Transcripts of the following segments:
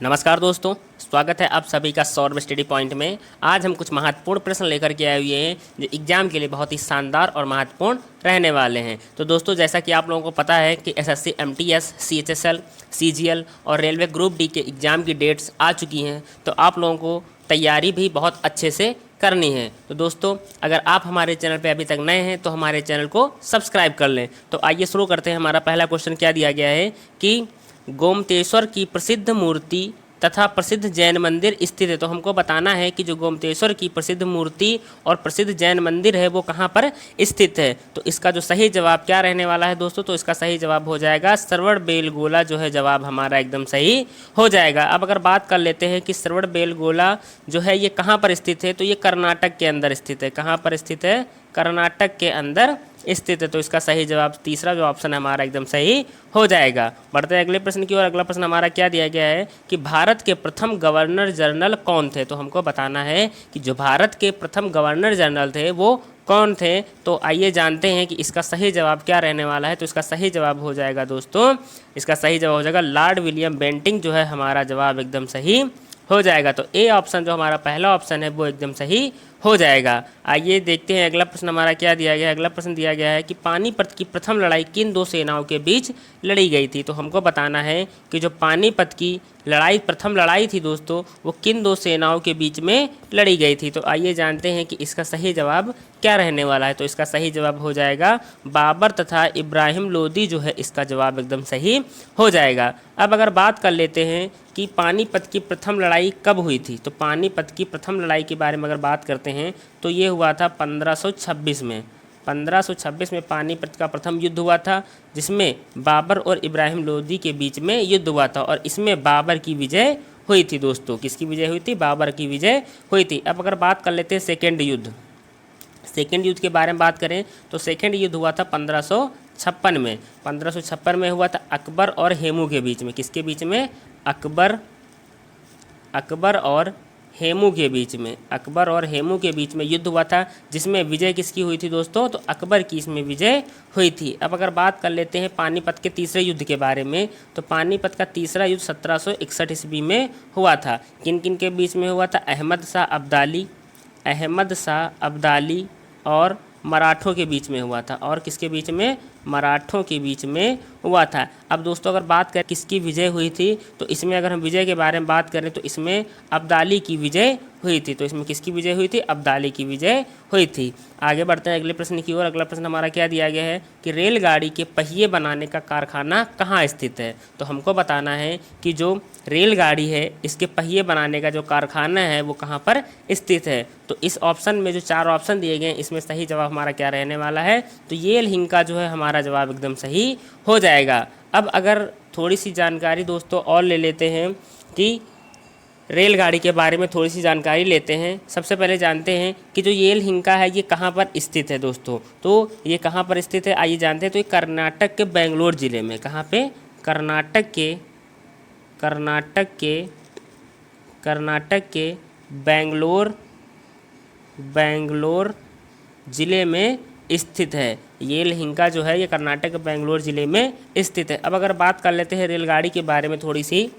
नमस्कार दोस्तों, स्वागत है आप सभी का सौरभ स्टडी पॉइंट में। आज हम कुछ महत्वपूर्ण प्रश्न लेकर के आए हुए हैं जो एग्जाम के लिए बहुत ही शानदार और महत्वपूर्ण रहने वाले हैं। तो दोस्तों, जैसा कि आप लोगों को पता है कि एसएससी, एमटीएस, सीएचएसएल, सीजीएल और रेलवे ग्रुप डी के एग्ज़ाम की डेट्स आ चुकी हैं। तो आप लोगों को तैयारी भी बहुत अच्छे से करनी है। तो दोस्तों, अगर आप हमारे चैनल पे अभी तक नए हैं तो हमारे चैनल को सब्सक्राइब कर लें। तो आइए शुरू करते हैं। हमारा पहला क्वेश्चन क्या दिया गया है कि गोमतेश्वर की प्रसिद्ध मूर्ति तथा प्रसिद्ध जैन मंदिर स्थित है। तो हमको बताना है कि जो गोमतेश्वर की प्रसिद्ध मूर्ति और प्रसिद्ध जैन मंदिर है वो कहाँ पर स्थित है। तो इसका जो सही जवाब क्या रहने वाला है दोस्तों, तो इसका सही जवाब हो जाएगा श्रवणबेलगोला जो है जवाब हमारा एकदम सही हो जाएगा। अब अगर बात कर लेते हैं कि श्रवणबेलगोला जो है ये कहाँ पर स्थित है, तो ये कर्नाटक के अंदर स्थित है। कहाँ पर स्थित है? कर्नाटक के अंदर स्थित है। तो इसका सही जवाब तीसरा जो ऑप्शन है हमारा एकदम सही हो जाएगा। बढ़ते हैं अगले प्रश्न की ओर। अगला प्रश्न हमारा क्या दिया गया है कि भारत के प्रथम गवर्नर जनरल कौन थे। तो हमको बताना है कि जो भारत के प्रथम गवर्नर जनरल थे वो कौन थे। तो आइए जानते हैं कि इसका सही जवाब क्या रहने वाला है। तो इसका सही जवाब हो जाएगा दोस्तों, इसका सही जवाब हो जाएगा लॉर्ड विलियम बेंटिंक जो है हमारा जवाब एकदम सही हो जाएगा। तो ए ऑप्शन जो हमारा पहला ऑप्शन है वो एकदम सही हो जाएगा। आइए देखते हैं अगला प्रश्न हमारा क्या दिया गया है। अगला प्रश्न दिया गया है कि पानीपत की प्रथम लड़ाई किन दो सेनाओं के बीच लड़ी गई थी। तो हमको बताना है कि जो पानीपत की लड़ाई प्रथम लड़ाई थी दोस्तों वो किन दो सेनाओं के बीच में लड़ी गई थी। तो आइए जानते हैं कि इसका सही जवाब क्या रहने वाला है। तो इसका सही जवाब हो जाएगा बाबर तथा इब्राहिम लोदी जो है इसका जवाब एकदम सही हो जाएगा। अब अगर बात कर लेते हैं कि पानीपत की प्रथम लड़ाई कब हुई थी। तो पानीपत की प्रथम लड़ाई के बारे में अगर बात करते हैं तो ये हुआ था 1526 में। 1526 में पानीपत का प्रथम युद्ध हुआ था जिसमें बाबर और इब्राहिम लोदी के बीच में युद्ध हुआ था और इसमें बाबर की विजय हुई थी दोस्तों। किसकी विजय हुई थी? बाबर की विजय हुई थी। अब अगर बात कर लेते हैं सेकेंड युद्ध, सेकेंड युद्ध के बारे में बात करें तो सेकेंड युद्ध हुआ था 1556 में। 1556 में हुआ था अकबर और हेमू के बीच में। किसके बीच में? अकबर और हेमू के बीच में। अकबर और हेमू के बीच में युद्ध हुआ था जिसमें विजय किसकी हुई थी दोस्तों? तो अकबर की इसमें विजय हुई थी। अब अगर बात कर लेते हैं पानीपत के तीसरे युद्ध के बारे में तो पानीपत का तीसरा युद्ध 1761 ईस्वी में हुआ था। किन किन के बीच में हुआ था? अहमद शाह अब्दाली और मराठों के बीच में हुआ था। और किसके बीच में? मराठों के बीच में हुआ था। अब दोस्तों अगर बात करें किसकी विजय हुई थी तो इसमें अगर हम विजय के बारे में बात करें तो इसमें अब्दाली की विजय हुई थी। तो इसमें किसकी विजय हुई थी? अब्दाली की विजय हुई थी। आगे बढ़ते हैं अगले प्रश्न की ओर। अगला प्रश्न हमारा क्या दिया गया है कि रेलगाड़ी के पहिए बनाने का कारखाना कहाँ स्थित है। तो हमको बताना है कि जो रेलगाड़ी है इसके पहिए बनाने का जो कारखाना है वो कहाँ पर स्थित है। तो इस ऑप्शन में जो चार ऑप्शन दिए गए हैं इसमें सही जवाब हमारा क्या रहने वाला है? तो येल हिंका जो है हमारा जवाब एकदम सही हो जाएगा। अब अगर थोड़ी सी जानकारी दोस्तों और ले लेते हैं कि रेलगाड़ी के बारे में थोड़ी सी जानकारी लेते हैं। सबसे पहले जानते हैं कि जो येल हिंका है ये कहाँ पर स्थित है दोस्तों। तो ये कहाँ पर स्थित है आइए जानते हैं। तो ये कर्नाटक के बेंगलोर ज़िले में। कहाँ पे? कर्नाटक के बेंगलोर ज़िले में स्थित है। येल हिंका जो है ये कर्नाटक के बेंगलोर ज़िले में स्थित है। अब अगर बात कर लेते हैं रेलगाड़ी के बारे में थोड़ी सी,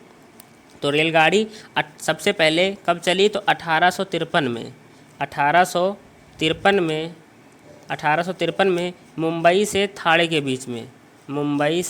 तो रेलगाड़ी सबसे पहले कब चली? तो 1853 में मुंबई से थाणे के बीच में। मुंबई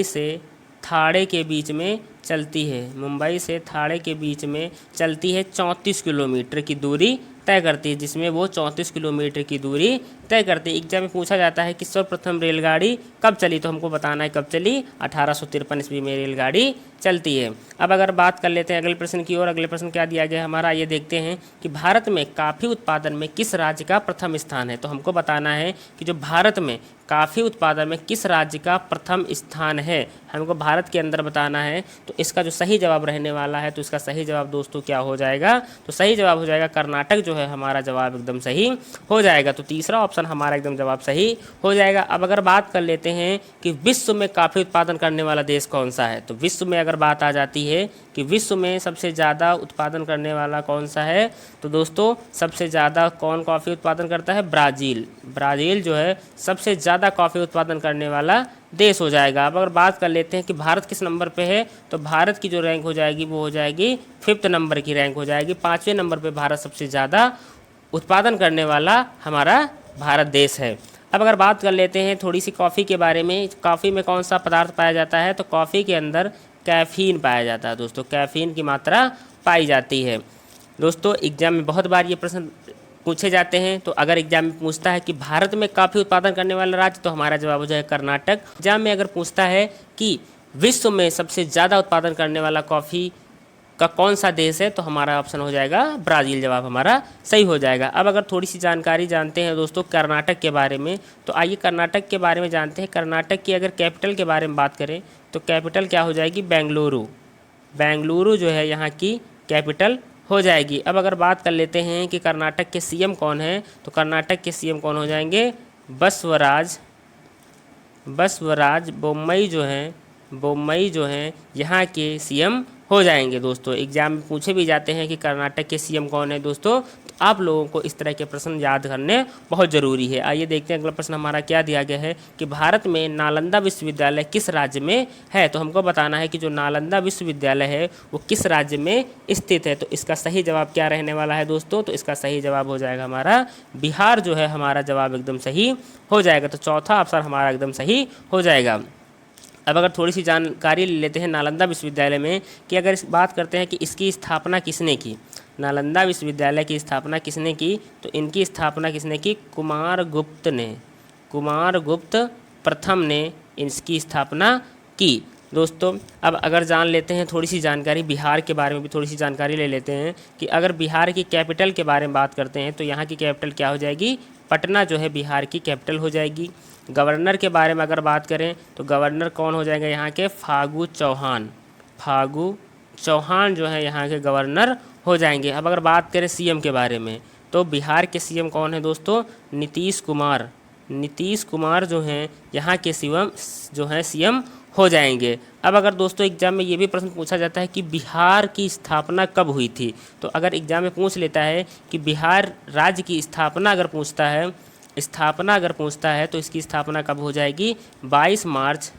से थाणे के बीच में चलती है। मुंबई से थाणे के बीच में चलती है, 34 किलोमीटर की दूरी तय करती है, जिसमें वो 34 किलोमीटर की दूरी तय करती है। एग्जाम में पूछा जाता है कि सर्वप्रथम रेलगाड़ी कब चली। तो हमको बताना है कब चली। 1853 ईस्वी में रेलगाड़ी चलती है। अब अगर बात कर लेते हैं अगले प्रश्न की ओर। अगले प्रश्न क्या दिया गया हमारा, ये देखते हैं कि भारत में कॉफ़ी उत्पादन में किस राज्य का प्रथम स्थान है। तो हमको बताना है कि जो भारत में कॉफ़ी उत्पादन में किस राज्य का प्रथम स्थान है, हमको भारत के अंदर बताना है। तो इसका जो सही जवाब रहने वाला है तो इसका सही जवाब दोस्तों क्या हो जाएगा? तो सही जवाब हो जाएगा कर्नाटक जो है हमारा जवाब एकदम सही हो जाएगा। तो तीसरा ऑप्शन ऑप्शन हमारा एकदम जवाब सही हो जाएगा। अब अगर बात कर लेते हैं कि विश्व में कॉफ़ी उत्पादन करने वाला देश कौन सा है, तो विश्व में अगर बात आ जाती है कि विश्व में सबसे ज़्यादा उत्पादन करने वाला कौन सा है, तो दोस्तों सबसे ज़्यादा कौन कॉफ़ी उत्पादन करता है? ब्राज़ील। ब्राज़ील जो है सबसे ज़्यादा कॉफ़ी उत्पादन करने वाला देश हो जाएगा। अब अगर बात कर लेते हैं कि भारत किस नंबर पे है, तो भारत की जो रैंक हो जाएगी वो हो जाएगी 5th नंबर की रैंक हो जाएगी। 5वें नंबर पे भारत सबसे ज़्यादा उत्पादन करने वाला हमारा भारत देश है। अब अगर बात कर लेते हैं थोड़ी सी कॉफ़ी के बारे में, कॉफ़ी में कौन सा पदार्थ पाया जाता है, तो कॉफ़ी के अंदर कैफ़ीन पाया जाता है दोस्तों, कैफ़ीन की मात्रा पाई जाती है। दोस्तों एग्जाम में बहुत बार ये प्रश्न पूछे जाते हैं, तो अगर एग्जाम में पूछता है कि भारत में कॉफ़ी उत्पादन करने वाला राज्य, तो हमारा जवाब हो जाएगा कर्नाटक। एग्जाम में अगर पूछता है कि विश्व में सबसे ज़्यादा उत्पादन करने वाला कॉफ़ी का कौन सा देश है, तो हमारा ऑप्शन हो जाएगा ब्राज़ील, जवाब हमारा सही हो जाएगा। अब अगर थोड़ी सी जानकारी जानते हैं दोस्तों कर्नाटक के बारे में, तो आइए कर्नाटक के बारे में जानते हैं। कर्नाटक की अगर कैपिटल के बारे में बात करें, तो कैपिटल क्या हो जाएगी? बेंगलुरु। बेंगलुरु जो है यहाँ की कैपिटल हो जाएगी। अब अगर बात कर लेते हैं कि कर्नाटक के सीएम कौन है, तो कर्नाटक के सीएम कौन हो जाएंगे? बसवराज बोम्मई जो हैं यहाँ के सीएम हो जाएंगे। दोस्तों एग्जाम में पूछे भी जाते हैं कि कर्नाटक के सीएम कौन है दोस्तों, तो आप लोगों को इस तरह के प्रश्न याद करने बहुत ज़रूरी है। आइए देखते हैं अगला प्रश्न हमारा क्या दिया गया है कि भारत में नालंदा विश्वविद्यालय किस राज्य में है, तो हमको बताना है कि जो नालंदा विश्वविद्यालय है वो किस राज्य में स्थित है। तो इसका सही जवाब क्या रहने वाला है दोस्तों, तो इसका सही जवाब हो जाएगा हमारा बिहार जो है हमारा जवाब एकदम सही हो जाएगा। तो चौथा ऑप्शन हमारा एकदम सही हो जाएगा। अब अगर थोड़ी सी जानकारी ले लेते हैं नालंदा विश्वविद्यालय में कि अगर इस बात करते हैं कि इसकी स्थापना किसने की, नालंदा विश्वविद्यालय की स्थापना किसने की, तो इनकी स्थापना किसने की? कुमारगुप्त प्रथम ने इसकी स्थापना की। दोस्तों अब अगर जान लेते हैं थोड़ी सी जानकारी बिहार के बारे में भी थोड़ी सी जानकारी ले लेते हैं कि अगर बिहार की कैपिटल के बारे में बात करते हैं, तो यहाँ की कैपिटल क्या हो जाएगी? पटना जो है बिहार की कैपिटल हो जाएगी। गवर्नर के बारे में अगर बात करें, तो गवर्नर कौन हो जाएंगे यहाँ के? फागू चौहान जो है यहाँ के गवर्नर हो जाएंगे। अब अगर बात करें सीएम के बारे में, तो बिहार के सीएम कौन है दोस्तों? नीतीश कुमार जो हैं यहाँ के सीएम हो जाएंगे। अब अगर दोस्तों एग्जाम में ये भी प्रश्न पूछा जाता है कि बिहार की स्थापना कब हुई थी, तो अगर एग्जाम में पूछ लेता है कि बिहार राज्य की स्थापना अगर पूछता है तो इसकी स्थापना कब हो जाएगी? 22 मार्च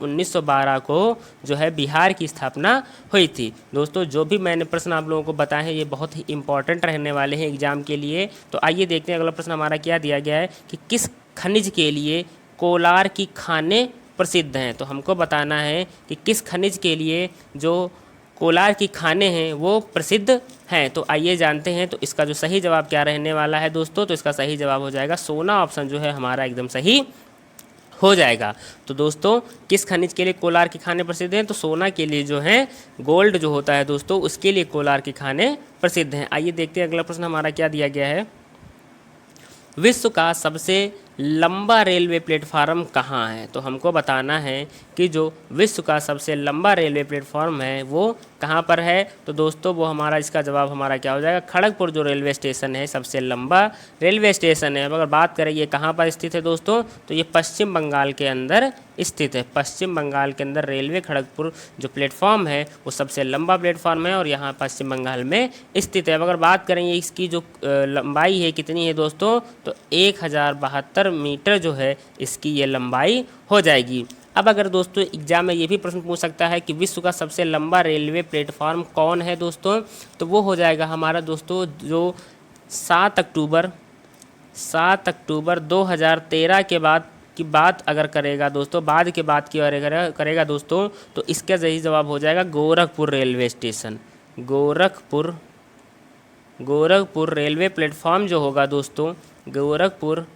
1912 को जो है बिहार की स्थापना हुई थी। दोस्तों जो भी मैंने प्रश्न आप लोगों को बताए हैं ये बहुत ही इंपॉर्टेंट रहने वाले हैं एग्जाम के लिए। तो आइए देखते हैं अगला प्रश्न हमारा क्या दिया गया है कि किस खनिज के लिए कोलार की खानें प्रसिद्ध हैं। तो हमको बताना है कि किस खनिज के लिए जो कोलार की खानें हैं वो प्रसिद्ध हैं। तो आइए जानते हैं। तो इसका जो सही जवाब क्या रहने वाला है दोस्तों, तो इसका सही जवाब हो जाएगा सोना, ऑप्शन जो है हमारा एकदम सही हो जाएगा। तो दोस्तों किस खनिज के लिए कोलार की खानें प्रसिद्ध हैं, तो सोना के लिए जो है गोल्ड जो होता है दोस्तों उसके लिए कोलार की खानें प्रसिद्ध हैं। आइए देखते हैं अगला प्रश्न हमारा क्या दिया गया है। विश्व का सबसे लंबा रेलवे प्लेटफार्म कहाँ है, तो हमको बताना है कि जो विश्व का सबसे लंबा रेलवे प्लेटफार्म है वो कहाँ पर है। तो दोस्तों वो हमारा इसका जवाब हमारा क्या हो जाएगा? खड़गपुर जो रेलवे स्टेशन है सबसे लंबा रेलवे स्टेशन है। अब अगर बात करें ये कहाँ पर स्थित है दोस्तों, तो ये पश्चिम बंगाल के अंदर स्थित है। पश्चिम बंगाल के अंदर रेलवे खड़गपुर जो प्लेटफॉर्म है वो सबसे लंबा प्लेटफॉर्म है और यहाँ पश्चिम बंगाल में स्थित है। अब अगर बात करें इसकी जो लंबाई है कितनी है दोस्तों, तो 1072 मीटर जो है इसकी ये लंबाई हो जाएगी। अब अगर दोस्तों एग्जाम में ये भी प्रश्न पूछ सकता है कि विश्व का सबसे लंबा रेलवे प्लेटफॉर्म कौन है दोस्तों, तो वो हो जाएगा हमारा दोस्तों जो 7 अक्टूबर 2013 के बाद की बात अगर करेगा दोस्तों, बाद के बाद की करेगा दोस्तों, तो इसका सही जवाब हो जाएगा Gorakhpur railway station. Gorakhpur railway platform जो होगा दोस्तों, गोरखपुर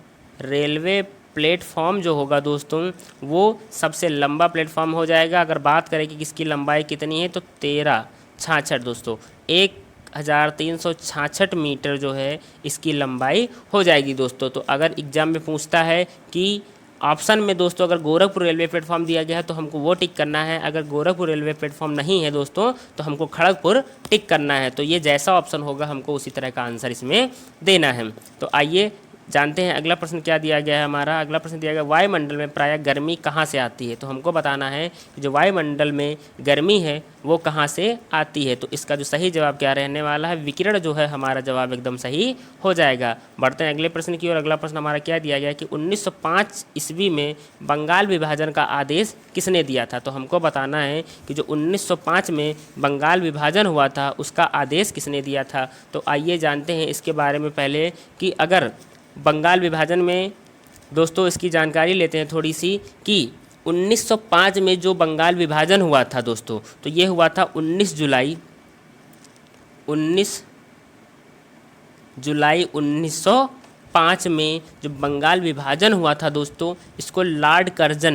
रेलवे प्लेटफॉर्म जो होगा दोस्तों वो सबसे लंबा प्लेटफॉर्म हो जाएगा। अगर बात करें कि किसकी लंबाई कितनी है, तो 1366 दोस्तों 1366 मीटर जो है इसकी लंबाई हो जाएगी दोस्तों। तो अगर एग्जाम में पूछता है कि ऑप्शन में दोस्तों अगर गोरखपुर रेलवे प्लेटफॉर्म दिया गया है तो हमको वो टिक करना है, अगर गोरखपुर रेलवे प्लेटफॉर्म नहीं है दोस्तों तो हमको खड़गपुर टिक करना है। तो ये जैसा ऑप्शन होगा हमको उसी तरह का आंसर इसमें देना है। तो आइए जानते हैं अगला प्रश्न क्या दिया गया है हमारा। अगला प्रश्न दिया गया वायुमंडल में प्रायः गर्मी कहाँ से आती है। तो हमको बताना है कि जो वायुमंडल में गर्मी है वो कहाँ से आती है। तो इसका जो सही जवाब क्या रहने वाला है, विकिरण जो है हमारा जवाब एकदम सही हो जाएगा। बढ़ते हैं अगले प्रश्न की ओर। अगला प्रश्न हमारा क्या दिया गया कि 1905 ईस्वी में बंगाल विभाजन का आदेश किसने दिया था। तो हमको बताना है कि जो 1905 में बंगाल विभाजन हुआ था उसका आदेश किसने दिया था। तो आइए जानते हैं इसके बारे में पहले कि अगर बंगाल विभाजन में दोस्तों इसकी जानकारी लेते हैं थोड़ी सी कि 1905 में जो बंगाल विभाजन हुआ था दोस्तों तो ये हुआ था 19 जुलाई 1905 में जो बंगाल विभाजन हुआ था दोस्तों इसको लॉर्ड कर्जन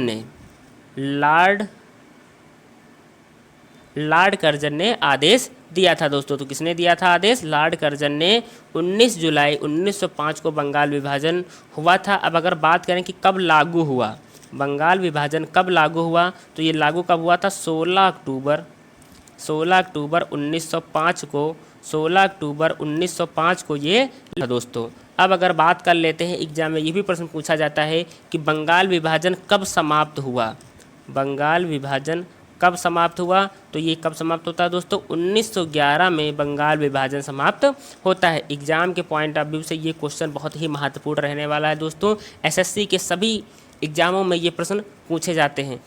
ने आदेश दिया था दोस्तों। तो किसने दिया था आदेश, लॉर्ड कर्जन ने 19 जुलाई 1905 को बंगाल विभाजन हुआ था। अब अगर बात करें कि कब लागू हुआ, बंगाल विभाजन कब लागू हुआ, तो ये लागू कब हुआ था 16 अक्टूबर 1905 को 16 अक्टूबर 1905 को ये दोस्तों। अब अगर बात कर लेते हैं एग्जाम में ये भी प्रश्न पूछा जाता है कि बंगाल विभाजन कब समाप्त हुआ, बंगाल विभाजन कब समाप्त हुआ। तो ये कब समाप्त होता है दोस्तों 1911 में बंगाल विभाजन समाप्त होता है। एग्जाम के पॉइंट ऑफ व्यू से ये क्वेश्चन बहुत ही महत्वपूर्ण रहने वाला है दोस्तों। एसएससी के सभी एग्जामों में ये प्रश्न पूछे जाते हैं।